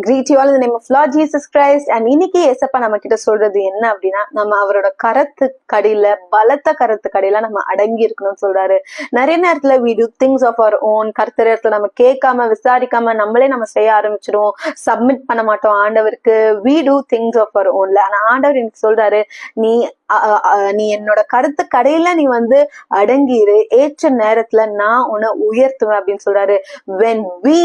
greet you all in the name of Lord Jesus Christ. And இன்னைக்கு ஏசப்பா நம்ம கிட்ட சொல்றது என்ன அப்படின்னா, நம்ம அவரோட கரத்து கடியில, பலத்த கரத்து கடியில நம்ம அடங்கி இருக்கணும்னு சொல்றாரு. நிறைய நேரத்துல we do things of our own. கர்த்தர் இடத்துல நம்ம கேட்காம விசாரிக்காம நம்மளே நம்ம செய்ய ஆரம்பிச்சிடுவோம். சப்மிட் பண்ண மாட்டோம் ஆண்டவருக்கு. we do things of our own. ஆனா ஆண்டவர் எனக்கு சொல்றாரு, நீ என்னோட கருத்து கடையில நீ வந்து அடங்கிரு, ஏற்ற நேரத்துல நான் உன்னை உயர்த்துவேன் அப்படின்னு சொல்றாரு. when we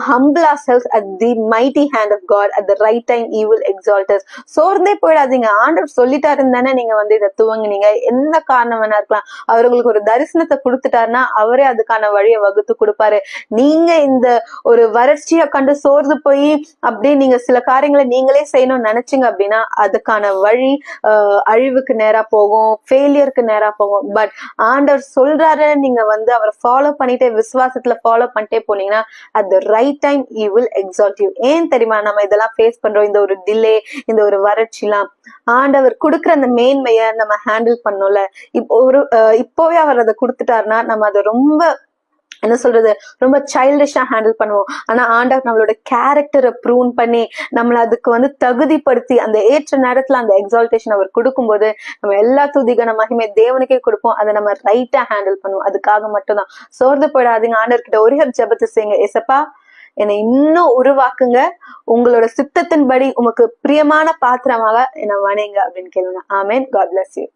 humble ourselves at the mighty hand of God, at the right time he will exalt us. சோர்ந்தே போயிடாதீங்க. ஆண்டவர் சொல்லிட்டாருன்னு தானே நீங்க வந்து இதை துவங்குனீங்க. என்ன காரணம் வேணா இருக்கலாம். அவர்களுக்கு ஒரு தரிசனத்தை கொடுத்துட்டாருன்னா அவரே அதுக்கான வழியை வகுத்து கொடுப்பாரு. நீங்க இந்த ஒரு வறட்சியை கண்டு சோர்ந்து போய் அப்படியே நீங்க சில காரியங்களை நீங்களே செய்யணும்னு நினைச்சீங்க அப்படின்னா அதுக்கான வழி அழிவுக்கு நேரா போகும், ஃபெயிலியருக்கு நேரா போகும். பட் ஆண்டவர் சொல்றாரு, நீங்க வந்து அவரை ஃபாலோ பண்ணிட்டே விசுவாசத்துல ஃபாலோ பண்ணிட்டே போனீங்கன்னா at the right time he will exalt you. ஏன் தெரியுமா நம்ம இதெல்லாம் ஃபேஸ் பண்றோம்? இந்த ஒரு டிலே, இந்த ஒரு வறட்சிலாம் ஆண்டவர் கொடுக்குற அந்த மேன்மையை நம்ம ஹேண்டில் பண்ணோம்ல. இப்போவே அவர் அதை கொடுத்துட்டாருன்னா நம்ம அதை ரொம்ப என்ன சொல்றது, ரொம்ப சைல்டிஷா ஹேண்டில் பண்ணுவோம். ஆனா ஆண்டவர் நம்மளோட கேரக்டரை ப்ரூன் பண்ணி நம்மள அதுக்கு வந்து தகுதிப்படுத்தி அந்த ஏற்ற நேரத்துல அந்த எக்ஸால்டேஷன் அவர் கொடுக்கும்போது நம்ம எல்லா துதிகான மகிமை தேவனுக்கே கொடுப்போம். அதை நம்ம ரைட்டா ஹேண்டில் பண்ணுவோம். அதுக்காக மட்டும்தான் சோர்ந்து போயிடாதீங்க. ஆண்டவர்கிட்ட ஒரே ஒரு ஜெபத்தை செய்யுங்க. ஏசப்பா, என்னை இன்னும் உருவாக்குங்க, உங்களோட சித்தத்தின்படி உமக்கு பிரியமான பாத்திரமாக என்னை வணைங்க அப்படின்னு கேளுங்க. ஆமென். God bless you.